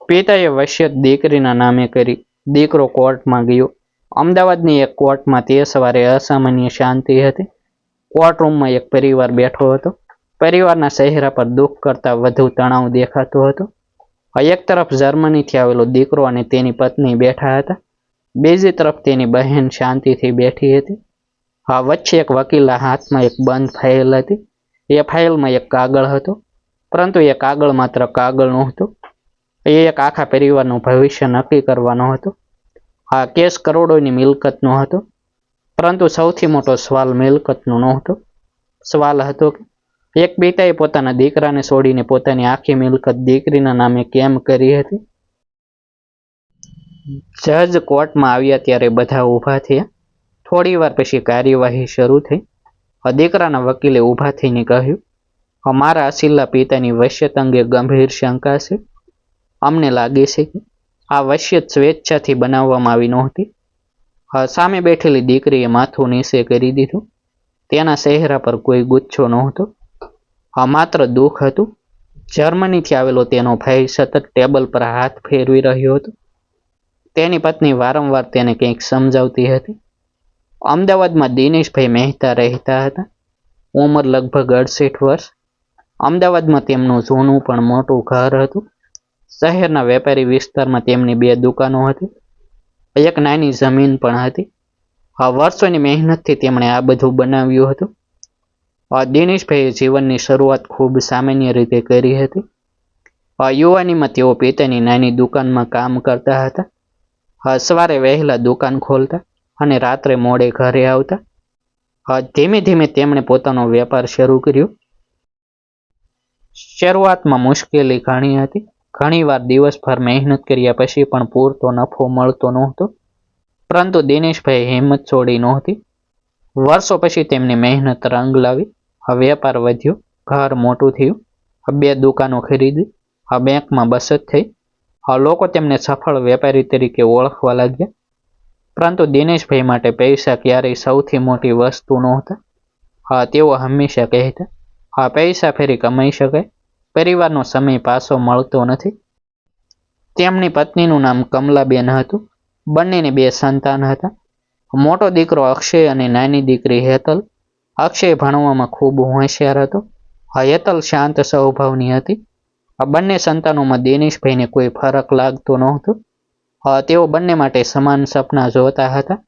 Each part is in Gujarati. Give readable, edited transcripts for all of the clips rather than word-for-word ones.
પિતાએ વસિયત દીકરીના નામે કરી. દીકરો કોર્ટમાં ગયો. અમદાવાદની એક કોર્ટમાં તે સવારે અસામાન્ય શાંતિ હતી. કોર્ટરૂમમાં એક પરિવાર બેઠો હતો. પરિવારના ચહેરા પર દુઃખ કરતાં વધુ તણાવ દેખાતો હતો. એક તરફ જર્મનીથી આવેલો દીકરો અને તેની પત્ની બેઠા હતા. બીજી તરફ તેની બહેન શાંતિથી બેઠી હતી. વચ્ચે એક વકીલના હાથમાં એક બંધ ફાઇલ હતી. એ ફાઇલમાં એક કાગળ હતો, પરંતુ એ કાગળ માત્ર કાગળ નહોતો. એ એક આખા પરિવારનું ભવિષ્ય નક્કી કરવાનો હતો. આ કેસ કરોડોની મિલકતનો હતો, પરંતુ સૌથી મોટો સવાલ મિલકતનો નહોતો. સવાલ હતો કે એક પિતાએ પોતાના દીકરાને છોડીને પોતાની આખી મિલકત દીકરીના નામે કેમ કરી હતી. જજ કોર્ટમાં આવ્યા ત્યારે બધા ઊભા થયા. થોડી વાર પછી કાર્યવાહી શરૂ થઈ. દીકરાના વકીલે ઊભા થઈને કહ્યું, અમારા અસીલા પિતાની વસિયત અંગે ગંભીર શંકા છે. અમને લાગે છે કે આ વસિયત સ્વેચ્છાથી બનાવવામાં આવી નહોતી. સામે બેઠેલી દીકરીએ માથું નીચે કરી દીધું. તેના ચહેરા પર કોઈ ગુસ્સો નહોતો, માત્ર દુઃખ હતું. જર્મનીથી આવેલો તેનો ભાઈ સતત ટેબલ પર હાથ ફેરવી રહ્યો હતો. તેની પત્ની વારંવાર તેને કંઈક સમજાવતી હતી. અમદાવાદમાં દિનેશભાઈ મહેતા રહેતા હતા. ઉંમર લગભગ 68 વર્ષ. અમદાવાદમાં તેમનું જૂનું પણ મોટું ઘર હતું. શહેરના વેપારી વિસ્તારમાં તેમની 2 દુકાનો હતી. એક નાની જમીન પણ હતી. વર્ષોની મહેનતથી તેમણે આ બધું બનાવ્યું હતું. દિનેશભાઈએ જીવનની શરૂઆત ખૂબ સામાન્ય રીતે કરી હતી. યુવાનીમાં તેઓ પિતાની નાની દુકાનમાં કામ કરતા હતા. સવારે વહેલા દુકાન ખોલતા અને રાત્રે મોડે ઘરે આવતા. ધીમે ધીમે તેમણે પોતાનો વેપાર શરૂ કર્યો. શરૂઆતમાં મુશ્કેલી ઘણી હતી. ઘણીવાર દિવસભર મહેનત કર્યા પછી પણ પૂરતો નફો મળતો નહોતો, પરંતુ દિનેશભાઈએ હિંમત છોડી નહોતી. વર્ષો પછી તેમની મહેનત રંગ લાવી. વેપાર વધ્યો, ઘર મોટું થયું, 2 દુકાનો ખરીદી, બેંકમાં બચત થઈ. લોકો તેમને સફળ વેપારી તરીકે ઓળખવા લાગ્યા. પરંતુ દિનેશભાઈ માટે પૈસા ક્યારેય સૌથી મોટી વસ્તુ નહોતા. તેઓ હંમેશા કહેતા, પૈસા ફરી કમાઈ શકાય, પરિવારનો સમય પાછો મળતો નથી. તેમની પત્નીનું નામ કમલાબેન હતું. બંનેને 2 સંતાન હતા. મોટો દીકરો અક્ષય અને નાની દીકરી હેતલ. અક્ષય ભણવામાં ખૂબ હોશિયાર હતો. હેતલ શાંત સ્વભાવની હતી. બંને સંતાનોમાં દિનેશભાઈને કોઈ ફરક લાગતો નહોતો. તેઓ બંને માટે સમાન સપના જોતા હતા.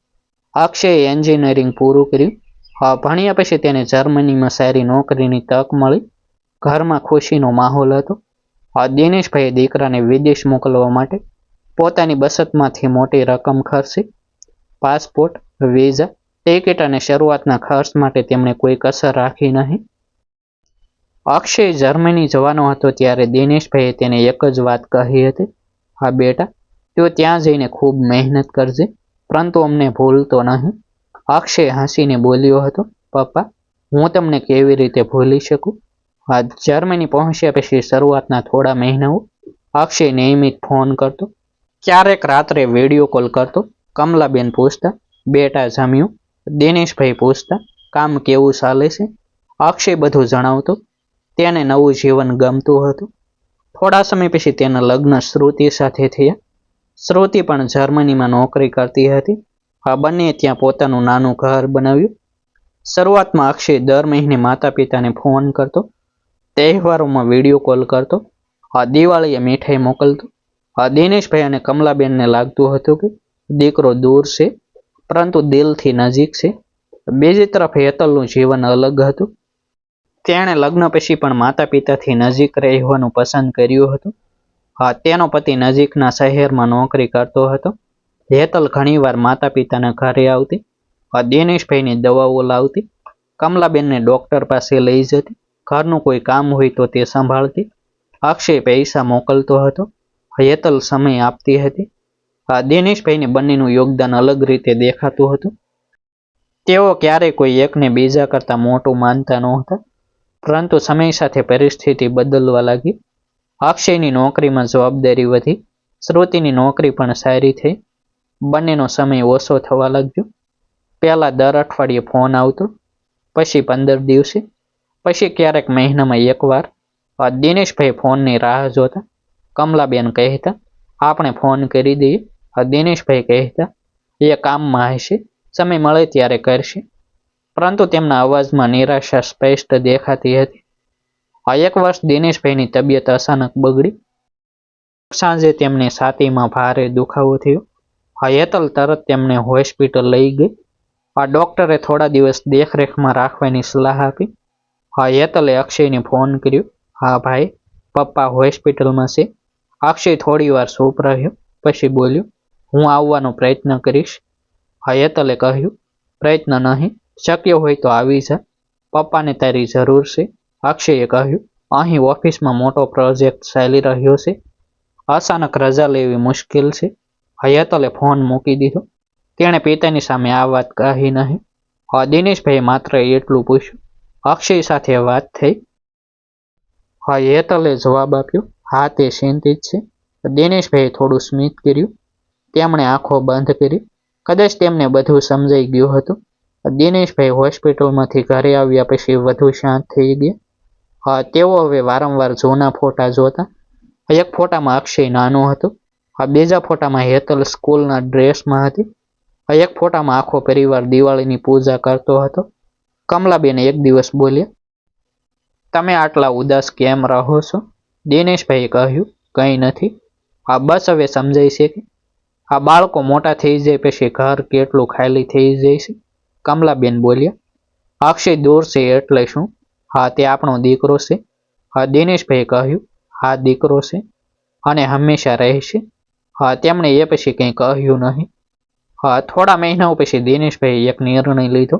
અક્ષયે એન્જિનિયરિંગ પૂરું કર્યું. ભણ્યા પછી તેને જર્મનીમાં સારી નોકરીની તક મળી. ઘરમાં ખુશીનો માહોલ હતો. દિનેશભાઈએ દીકરાને વિદેશ મોકલવા માટે પોતાની બચતમાંથી મોટી રકમ ખર્ચી. પાસપોર્ટ, વિઝા, ટિકિટ અને શરૂઆતના ખર્ચ માટે તેમણે કોઈ કસર રાખી નહીં. અક્ષય જર્મની જવાનો હતો ત્યારે દિનેશભાઈએ તેને એક જ વાત કહી હતી, બેટા, તું ત્યાં જઈને ખૂબ મહેનત કરજે, પરંતુ અમને ભૂલતો નહીં. અક્ષય હસીને બોલ્યો હતો, પપ્પા, હું તમને કેવી રીતે ભૂલી શકું. જર્મની પહોંચ્યા પછી શરૂઆતના થોડા મહિનાઓ અક્ષય નિયમિત ફોન કરતો. ક્યારેક રાત્રે વિડીયો કોલ કરતો. કમલાબેન પૂછતા, બેટા જમ્યું? દિનેશભાઈ પૂછતા, કામ કેવું ચાલે છે? અક્ષય બધું જણાવતો. તેને નવું જીવન ગમતું હતું. થોડા સમય પછી તેના લગ્ન શ્રુતિ સાથે થયા. શ્રુતિ પણ જર્મનીમાં નોકરી કરતી હતી. બંને ત્યાં પોતાનું નાનું ઘર બનાવ્યું. શરૂઆતમાં અક્ષય દર મહિને માતા પિતાને ફોન કરતો. તહેવારોમાં વિડીયો કોલ કરતો. દિવાળીએ મીઠાઈ મોકલતો. દિનેશભાઈ અને કમલાબેનને લાગતું હતું કે દીકરો દૂર છે, પરંતુ દિલથી નજીક છે. બીજી તરફ હેતલનું જીવન અલગ હતું. તેણે લગ્ન પછી પણ માતા પિતાથી નજીક રહેવાનું પસંદ કર્યું હતું. તેનો પતિ નજીકના શહેરમાં નોકરી કરતો હતો. હેતલ ઘણીવાર માતા પિતાના ઘરે આવતી. દિનેશભાઈની દવાઓ લાવતી. કમલાબેનને ડોક્ટર પાસે લઈ જતી. ઘરનું કોઈ કામ હોય તો તે સંભાળતી. અક્ષય પૈસા મોકલતો હતો. હેતલ સમય આપતી હતી. દિનેશભાઈને બંનેનું યોગદાન અલગ રીતે દેખાતું હતું. તેઓ ક્યારેય કોઈ એકને બીજા કરતાં મોટું માનતા નહોતા, પરંતુ સમય સાથે પરિસ્થિતિ બદલવા લાગી. અક્ષયની નોકરીમાં જવાબદારી વધી. શ્રુતિની નોકરી પણ સારી થઈ. બંનેનો સમય ઓછો થવા લાગ્યો. પહેલા દર અઠવાડિયે ફોન આવતો, પછી 15 દિવસે, પછી ક્યારેક મહિનામાં 1 વાર. દિનેશભાઈ ફોનની રાહ જોતા. કમલાબેન કહેતા, આપણે ફોન કરી દઈએ. દિનેશભાઈ કહેતા, એ કામમાં હશે, સમય મળે ત્યારે કરશે. પરંતુ તેમના અવાજમાં નિરાશા સ્પષ્ટ દેખાતી હતી. એક વર્ષ દિનેશભાઈની તબિયત અચાનક બગડી. સાંજે તેમને છાતીમાં ભારે દુખાવો થયો. હેતલ તરત તેમને હોસ્પિટલ લઈ ગઈ. ડોક્ટરે થોડા દિવસ દેખરેખમાં રાખવાની સલાહ આપી. હેતલે અક્ષયને ફોન કર્યો. હા ભાઈ, પપ્પા હોસ્પિટલમાં છે. અક્ષય થોડી વાર ચૂપ રહ્યો, પછી બોલ્યો, હું આવવાનો પ્રયત્ન કરીશ. હેતલે કહ્યું, પ્રયત્ન નહીં, શક્ય હોય તો આવી જા, પપ્પાને તારી જરૂર છે. અક્ષયે કહ્યું, અહીં ઓફિસમાં મોટો પ્રોજેક્ટ ચાલી રહ્યો છે, અચાનક રજા લેવી મુશ્કેલ છે. હેતલે ફોન મૂકી દીધો. તેણે પિતાની સામે આ વાત કહી નહીં. દિનેશભાઈ માત્ર એટલું પૂછ્યું, અક્ષય સાથે વાત થઈ? હેતલે જવાબ આપ્યો, હા, તે ચિંતિત છે. દિનેશભાઈએ થોડું સ્મિત કર્યું. તેમણે આંખો બંધ કરી. કદાચ તેમને બધું સમજાઈ ગયું હતું. દિનેશભાઈ હોસ્પિટલમાંથી ઘરે આવ્યા પછી વધુ શાંત થઈ ગયા. તેઓ હવે વારંવાર જૂના ફોટા જોતા. એક ફોટામાં અક્ષય નાનો હતો. બીજા ફોટામાં હેતલ સ્કૂલના ડ્રેસમાં હતી. એક ફોટામાં આખો પરિવાર દિવાળીની પૂજા કરતો હતો. કમલાબેન એક દિવસ બોલ્યા, તમે આટલા ઉદાસ કેમ રહો છો? દિનેશભાઈએ કહ્યું, કંઈ નથી. બસ હવે સમજાય છે કે આ બાળકો મોટા થઈ જાય પછી ઘર કેટલું ખાલી થઈ જાય છે. કમલાબેન બોલ્યા, અક્ષય દૂર છે એટલે શું? હા, તે આપણો દીકરો છે. દિનેશભાઈએ કહ્યું, હા, દીકરો છે અને હંમેશા રહેશે. તેમણે એ પછી કંઈ કહ્યું નહીં. થોડા મહિનાઓ પછી દિનેશભાઈએ એક નિર્ણય લીધો.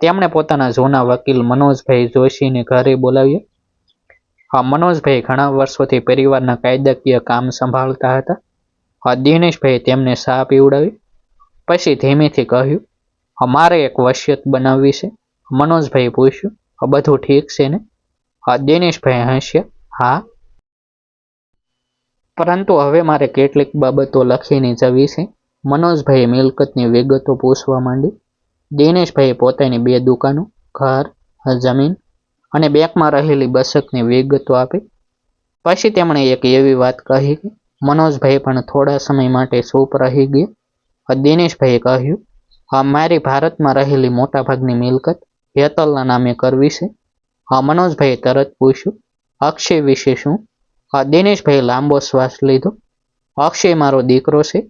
તેમણે પોતાના જૂના વકીલ મનોજભાઈ જોશીને ઘરે બોલાવ્યા. મનોજભાઈ ઘણા વર્ષોથી પરિવારના કાયદાકીય કામ સંભાળતા હતા. દિનેશભાઈએ તેમને ચા પીવડાવી. પછી ધીમેથી કહ્યું, મારે એક વસિયત બનાવવી છે. મનોજભાઈએ પૂછ્યું, બધું ઠીક છે ને? દિનેશભાઈ હસ્યા, હા, પરંતુ હવે મારે કેટલીક બાબતો લખીને જવી છે. મનોજભાઈએ મિલકતની વિગતો પૂછવા માંડી. દિનેશભાઈએ પોતાની 2 દુકાનો, ઘર, જમીન અને બેંકમાં રહેલી બચતની વિગતો આપી. પછી તેમણે એક એવી વાત કહી કે મનોજભાઈ પણ થોડા સમય માટે ચૂપ રહી ગયા. દિનેશભાઈએ કહ્યું, મારી ભારતમાં રહેલી મોટાભાગની મિલકત હેતલના નામે કરવી છે. મનોજભાઈએ તરત પૂછ્યું, અક્ષય વિશે શું? દિનેશભાઈએ લાંબો શ્વાસ લીધો. અક્ષય મારો દીકરો છે.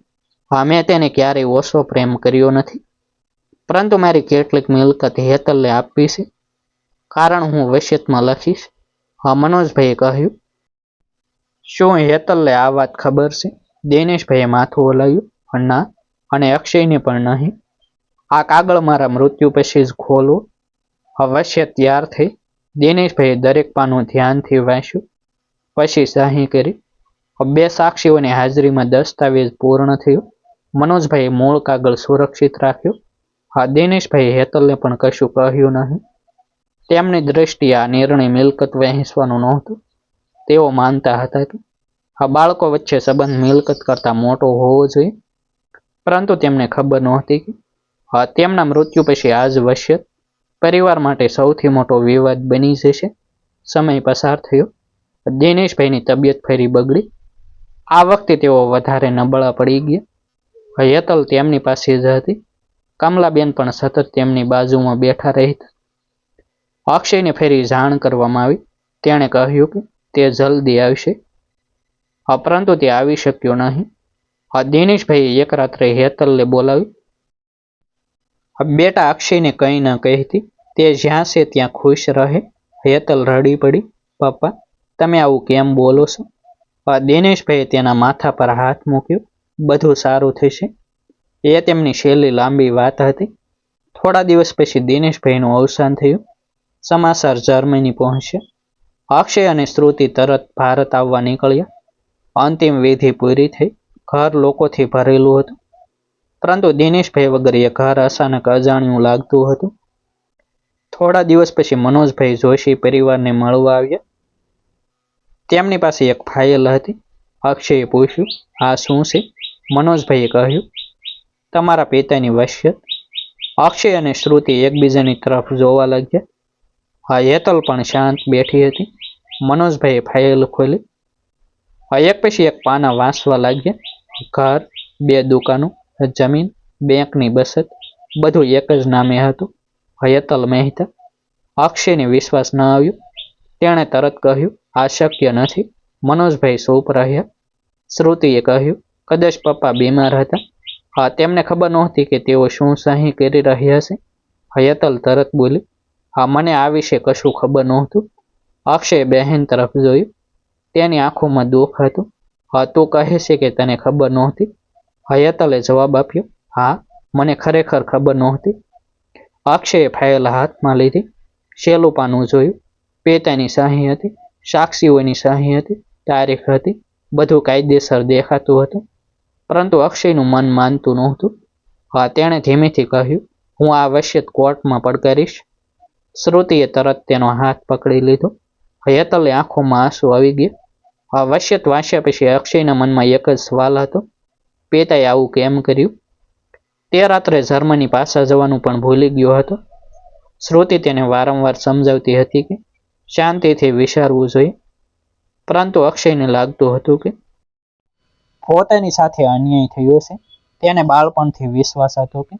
મેં તેને ક્યારેય ઓછો પ્રેમ કર્યો નથી. પરંતુ મારી કેટલીક મિલકત હેતલને આપવી છે, કારણ હું વસિયતમાં લખીશ. મનોજભાઈએ કહ્યું, શું હેતલને આ વાત ખબર છે? દિનેશભાઈએ માથું હલાવ્યું, ના, અને અક્ષયને પણ નહીં. આ કાગળ મારા મૃત્યુ પછી જ ખોલવો. વસિયત તૈયાર થઈ. દિનેશભાઈએ દરેક પાનું ધ્યાનથી વાંચ્યું. પછી સહી કરી. 2 સાક્ષીઓની હાજરીમાં દસ્તાવેજ પૂર્ણ થયો. મનોજભાઈએ મૂળ કાગળ સુરક્ષિત રાખ્યો. દિનેશભાઈએ હેતલને પણ કશું કહ્યું નહીં. તેમની દ્રષ્ટિએ આ નિર્ણય મિલકત વહેંચવાનું નહોતું. તેઓ માનતા હતા કે બાળકો વચ્ચે સંબંધ મિલકત કરતાં મોટો હોવો જોઈએ. પરંતુ તેમને ખબર નહોતી કે તેમના મૃત્યુ પછી આ જ વસિયત પરિવાર માટે સૌથી મોટો વિવાદ બની જશે. સમય પસાર થયો. દિનેશભાઈની તબિયત ફરી બગડી. આ વખતે તેઓ વધારે નબળા પડી ગયા. હેતલ તેમની પાસે જ હતી. કમલાબેન પણ સતત તેમની બાજુમાં બેઠા રહેતા. અક્ષયને ફરી જાણ કરવામાં આવી. તેણે કહ્યું કે તે જલ્દી આવશે, પરંતુ તે આવી શક્યો નહીં. દિનેશભાઈએ એક રાત્રે હેતલને બોલાવી. બેટા, અક્ષયને કંઈ ન કહેતી, તે જ્યાં છે ત્યાં ખુશ રહે. હેતલ રડી પડી. પપ્પા, તમે આવું કેમ બોલો છો? દિનેશભાઈએ તેના માથા પર હાથ મૂક્યો. બધું સારું થશે. એ તેમની છેલ્લી લાંબી વાત હતી. થોડા દિવસ પછી દિનેશભાઈનું અવસાન થયું. સમાચાર જર્મની પહોંચ્યા. અક્ષય અને શ્રુતિ તરત ભારત આવવા નીકળ્યા. અંતિમ વિધિ પૂરી થઈ. ઘર લોકોથી ભરેલું હતું, પરંતુ દિનેશભાઈ વગર એ ઘર અચાનક અજાણ્યું લાગતું હતું. થોડા દિવસ પછી મનોજભાઈ જોશી પરિવારને મળવા આવ્યા. તેમની પાસે એક ફાઇલ હતી. અક્ષયે પૂછ્યું, આ શું છે? મનોજભાઈએ કહ્યું, તમારા પિતાની વસિયત. અક્ષય અને શ્રુતિ એકબીજાની તરફ જોવા લાગ્યા. હેતલ પણ શાંત બેઠી હતી. મનોજભાઈએ ફાઇલ ખોલી. એક પછી એક પાના વાંચવા લાગ્યા. ઘર, 2 દુકાનો, જમીન, બેંકની બચત, બધું એક જ નામે હતું, હેતલ મહેતા. અક્ષયને વિશ્વાસ ન આવ્યો. તેણે તરત કહ્યું, આ શક્ય નથી. મનોજભાઈ ચૂપ રહ્યા. શ્રુતિએ કહ્યું, કદાચ પપ્પા બીમાર હતા. તેમને ખબર નહોતી કે તેઓ શું સહી કરી રહ્યા છે. હેતલ તરત બોલી, મને આ વિશે કશું ખબર નહોતું. અક્ષયે બહેન તરફ જોયું. તેની આંખોમાં દુઃખ હતું. તું કહે છે કે તને ખબર નહોતી? હેતલે જવાબ આપ્યો, હા, મને ખરેખર ખબર નહોતી. અક્ષયે ફાઇલ હાથમાં લીધી. છેલ્લું પાનું જોયું. પિતાની સહી હતી, સાક્ષીઓની સહી હતી, તારીખ હતી, બધું કાયદેસર દેખાતું હતું. પરંતુ અક્ષયનું મન માનતું નહોતું. તેણે ધીમેથી કહ્યું, હું આ વસિયત કોર્ટમાં પડકારીશ. શ્રુતિએ તરત તેનો હાથ પકડી લીધો. હેતલે આંખોમાં આંસુ આવી ગયા. વસિયત વાંચ્યા પછી અક્ષયના મનમાં એક જ સવાલ હતો, પિતાએ આવું કેમ કર્યું? તે રાત્રે જર્મની પાછા જવાનું પણ ભૂલી ગયો હતો. શ્રુતિ તેને વારંવાર સમજાવતી હતી કે શાંતિથી વિચારવું જોઈએ, પરંતુ અક્ષયને લાગતું હતું કે પોતાની સાથે અન્યાય થયો છે. તેને બાળપણથી વિશ્વાસ હતો કે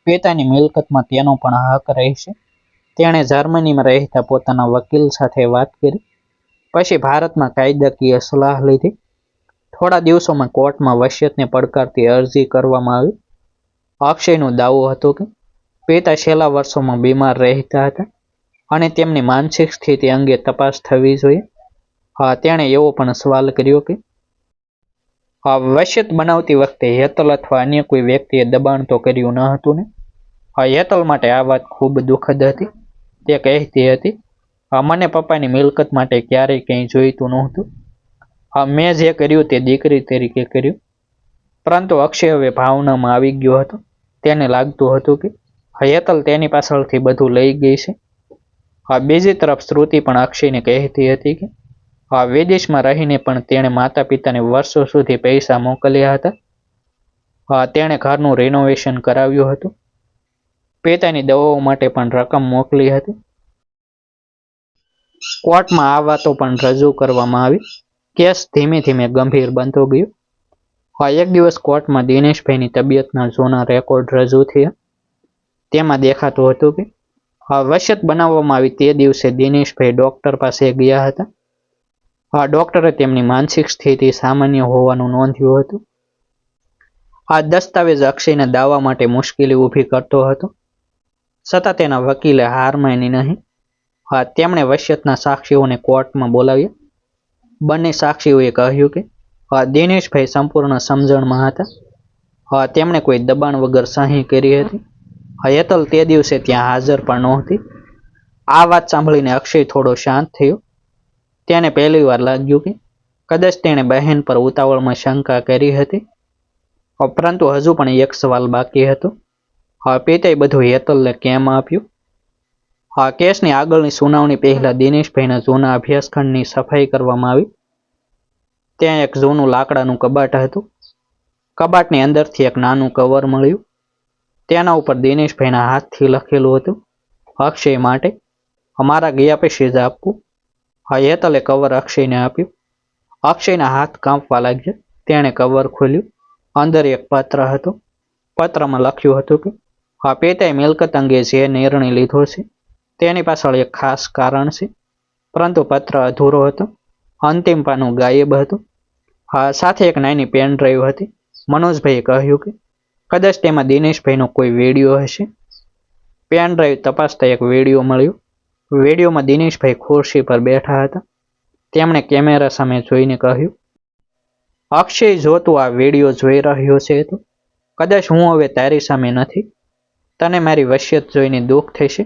પિતાની મિલકતમાં તેનો પણ હક રહેશે. તેણે જર્મનીમાં રહેતા પોતાના વકીલ સાથે વાત કરી. પછી ભારતમાં કાયદાકીય સલાહ લીધી. થોડા દિવસોમાં કોર્ટમાં વસિયતને પડકારતી અરજી કરવામાં આવી. અક્ષયનો દાવો હતો કે પિતા છેલ્લા વર્ષોમાં બીમાર રહેતા હતા અને તેમની માનસિક સ્થિતિ અંગે તપાસ થવી જોઈએ. તેણે એવો પણ સવાલ કર્યો કે વસિયત બનાવતી વખતે હેતલ અથવા અન્ય કોઈ વ્યક્તિએ દબાણ તો કર્યું ન હતું ને? હેતલ માટે આ વાત ખૂબ દુઃખદ હતી. તે કહેતી હતી, મને પપ્પાની મિલકત માટે ક્યારેય કંઈ જોઈતું નહોતું. મેં જે કર્યું તે દીકરી તરીકે કર્યું. પરંતુ અક્ષય હવે ભાવનામાં આવી ગયો હતો. તેને લાગતું હતું કે હેતલ તેની પાછળથી બધું લઈ ગઈ છે. બીજી તરફ શ્રુતિ પણ અક્ષયને કહેતી હતી કે વિદેશમાં રહીને પણ તેણે માતા પિતાને વર્ષો સુધી પૈસા મોકલ્યા હતા. તેણે ઘરનું રિનોવેશન કરાવ્યું હતું. પિતાની દવાઓ માટે પણ રકમ મોકલી હતી. કોર્ટમાં આ વાતો પણ રજૂ કરવામાં આવી. કેસ ધીમે ધીમે ગંભીર બનતો ગયો. એક દિવસ કોર્ટમાં દિનેશભાઈની તબિયતના જૂના રેકોર્ડ રજૂ થયા. તેમાં દેખાતું હતું કે વસિયત બનાવવામાં આવી તે દિવસે દિનેશભાઈ ડોક્ટર પાસે ગયા હતા. ડોક્ટરે તેમની માનસિક સ્થિતિ સામાન્ય હોવાનું નોંધ્યું હતું. આ દસ્તાવેજ અક્ષયના દાવા માટે મુશ્કેલી ઊભી કરતો હતો. છતાં તેના વકીલે હાર માની નહીં. તેમણે વસિયતના સાક્ષીઓને કોર્ટમાં બોલાવ્યા. બંને સાક્ષીઓએ કહ્યું કે દિનેશભાઈ સંપૂર્ણ સમજણમાં હતા. તેમણે કોઈ દબાણ વગર સહી કરી હતી. હેતલ તે દિવસે ત્યાં હાજર પણ નહોતી. આ વાત સાંભળીને અક્ષય થોડો શાંત થયો. તેને પહેલી વાર લાગ્યું કે કદાચ તેણે બહેન પર ઉતાવળમાં શંકા કરી હતી. પરંતુ હજુ પણ એક સવાલ બાકી હતો. પિતાએ બધું હેતલને કેમ આપ્યું? કેસની આગળની સુનાવણી પહેલા દિનેશભાઈના જૂના અભ્યાસખંડની સફાઈ કરવામાં આવી. ત્યાં એક જૂનું લાકડાનું કબાટ હતું. કબાટની અંદરથી એક નાનું કવર મળ્યું. તેના ઉપર દિનેશભાઈના હાથથી લખેલું હતું, અક્ષય માટે, અમારા ગયા પછી જ આપવું. હેતલે કવર અક્ષયને આપ્યું. અક્ષયના હાથ કાંપવા લાગ્યા. તેણે કવર ખોલ્યું. અંદર એક પત્ર હતો. પત્રમાં લખ્યું હતું કે પિતાએ મિલકત અંગે જે નિર્ણય લીધો છે તેની પાછળ એક ખાસ કારણ છે. પરંતુ પત્ર અધૂરો હતો. અંતિમ પાનું ગાયબ હતું. સાથે એક નાની પેન ડ્રાઈવ હતી. મનોજભાઈએ કહ્યું કે કદાચ તેમાં દિનેશભાઈનો કોઈ વિડીયો હશે. પેન ડ્રાઈવ તપાસતા એક વિડીયો મળ્યો. વિડીયોમાં દિનેશભાઈ ખુરશી પર બેઠા હતા. તેમણે કેમેરા સામે જોઈને કહ્યું, અક્ષય, જો તું આ વિડીયો જોઈ રહ્યો છે તો કદાચ હું હવે તારી સામે નથી. તને મારી વસિયત જોઈને દુઃખ થશે,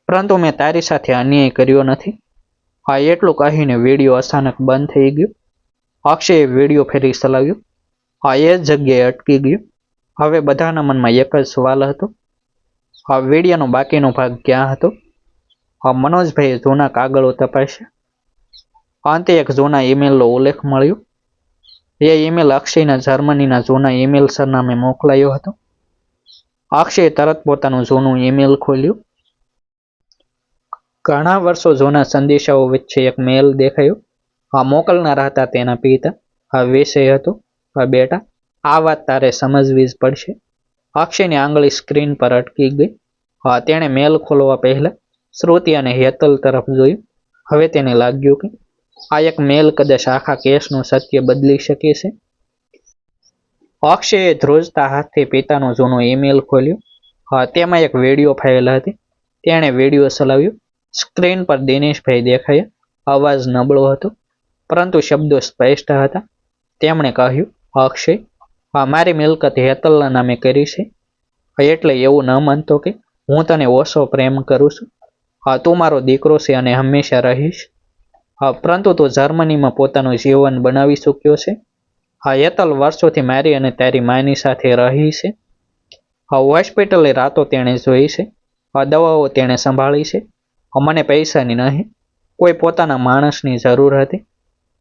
પરંતુ મેં તારી સાથે અન્યાય કર્યો નથી. એટલું કહીને વિડીયો અચાનક બંધ થઈ ગયો. અક્ષયે વિડીયો ફેરી ચલાવ્યો. એ જ જગ્યાએ અટકી ગયો. હવે બધાના મનમાં એક જ સવાલ હતો, વિડીયોનો બાકીનો ભાગ ક્યાં હતો? મનોજભાઈએ જૂના કાગળો તપાસ્યા. અંતે એક જૂના ઈમેલનો ઉલ્લેખ મળ્યો. એ ઈમેલ અક્ષયના જર્મનીના જૂના ઈમેલ સરનામે મોકલાયો હતો. અક્ષયે તરત પોતાનું જૂનું ઈમેલ ખોલ્યું. ઘણા વર્ષો જૂના સંદેશાઓ વચ્ચે એક મેલ દેખાયો. મોકલનાર હતા તેના પિતા. વિષય હતો. બેટા, આ વાત તારે સમજવી જ પડશે. અક્ષયની આંગળી સ્ક્રીન પર અટકી ગઈ. તેણે મેલ ખોલવા પહેલા શ્રુતિ અને હેતલ તરફ જોયું. હવે તેને લાગ્યું કે આ એક મેલ કદાચ આખા કેસનું સત્ય બદલી શકે છે. અક્ષયે ધ્રુજતા હાથથી પિતાનો જૂનો ઈમેલ ખોલ્યો. તેમાં એક વિડીયો ફાઇલ હતી. તેણે વિડીયો ચલાવ્યો. સ્ક્રીન પર દિનેશભાઈ દેખાયા. અવાજ નબળો હતો, પરંતુ શબ્દો સ્પષ્ટ હતા. તેમણે કહ્યું, અક્ષય, મારી મિલકત હેતલના નામે કરી છે. એટલે એવું ન માનતો કે હું તને ઓછો પ્રેમ કરું છું. તું મારો દીકરો છે અને હંમેશા રહીશ. પરંતુ તું જર્મનીમાં પોતાનું જીવન બનાવી ચૂક્યો છે. હેતલ વર્ષોથી મારી અને તારી માની સાથે રહી છે. હોસ્પિટલે રાતો તેણે જોઈ છે. દવાઓ તેણે સંભાળી છે. મને પૈસાની નહીં, કોઈ પોતાના માણસની જરૂર હતી.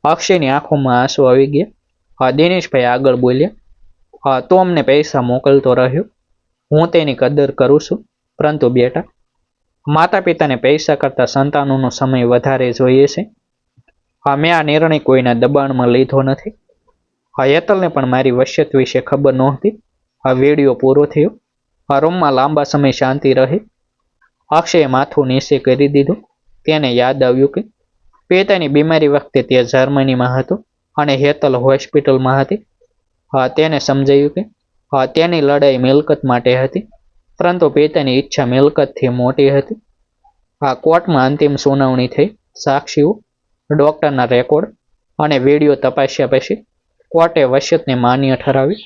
અક્ષયની આંખોમાં આંસુ આવી ગયા. દિનેશભાઈ આગળ બોલ્યા, તું અમને પૈસા મોકલતો રહ્યો. હું તેની કદર કરું છું, પરંતુ બેટા, માતા પિતાને પૈસા કરતા સંતાનોનો સમય વધારે જોઈએ છે. મેં આ નિર્ણય કોઈના દબાણમાં લીધો નથી. હેતલને પણ મારી વસિયત વિશે ખબર નહોતી. વિડીયો પૂરો થયો. રૂમમાં લાંબા સમય શાંતિ રહી. અક્ષયે માથું નીચે કરી દીધું. તેને યાદ આવ્યું કે પિતાની બીમારી વખતે તે જર્મનીમાં હતો અને હેતલ હોસ્પિટલમાં હતી. તેને સમજાયું કે તેની લડાઈ મિલકત માટે હતી, પરંતુ પિતાની ઈચ્છા મિલકતથી મોટી હતી. કોર્ટમાં અંતિમ સુનાવણી થઈ. સાક્ષીઓ, ડોક્ટરના રેકોર્ડ અને વિડીયો તપાસ્યા પછી કોર્ટે વસિયતને માન્ય ઠરાવી.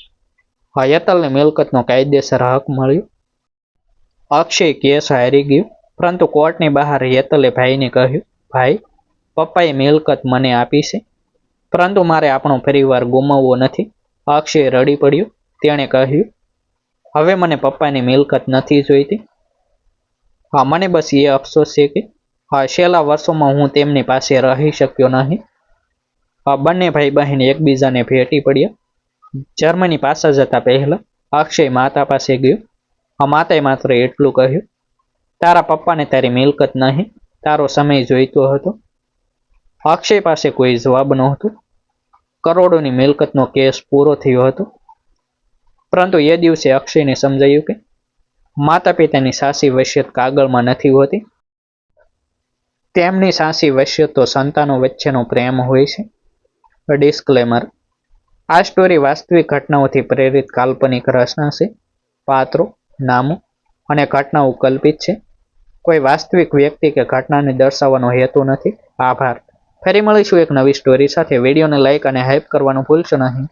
હેતલને મિલકતનો કાયદેસર હક મળ્યો. અક્ષય કેસ હારી ગયો, પરંતુ કોર્ટની બહાર હેતલે ભાઈને કહ્યું, ભાઈ, પપ્પાએ મિલકત મને આપી છે, પરંતુ મારે આપણો પરિવાર ગુમાવવો નથી. અક્ષય રડી પડ્યો. તેણે કહ્યું, હવે મને પપ્પાની મિલકત નથી જોઈતી. મને બસ એ અફસોસ છે કે છેલ્લા વર્ષોમાં હું તેમની પાસે રહી શક્યો નહીં. બંને ભાઈ બહેન એકબીજાને ભેટી પડ્યા. જર્મની પાછા જતા પહેલા અક્ષય માતા પાસે ગયો. માતાએ માત્ર એટલું કહ્યું, તારા પપ્પાને તારી મિલકત નહીં, તારો સમય જોઈતો હતો. અક્ષય પાસે કોઈ જવાબ નહોતો. કરોડોની મિલકતનો કેસ પૂરો થયો હતો, પરંતુ એ દિવસે અક્ષયને સમજાયું કે માતા પિતાની સાચી વસિયત કાગળમાં નથી હોતી. તેમની સાચી વસિયત તો સંતાનો વચ્ચેનો પ્રેમ હોય છે. ડિસ્ક્લેમર: આ સ્ટોરી વાસ્તવિક ઘટનાઓથી પ્રેરિત કાલ્પનિક રચના છે. પાત્રો, નામો અને ઘટનાઓ કલ્પિત છે. કોઈ વાસ્તવિક વ્યક્તિ કે ઘટનાને દર્શાવવાનો હેતુ નથી. આભાર. ફરી મળીશું એક નવી સ્ટોરી સાથે. વિડીયોને લાઇક અને હાઇપ કરવાનું ભૂલશો નહીં.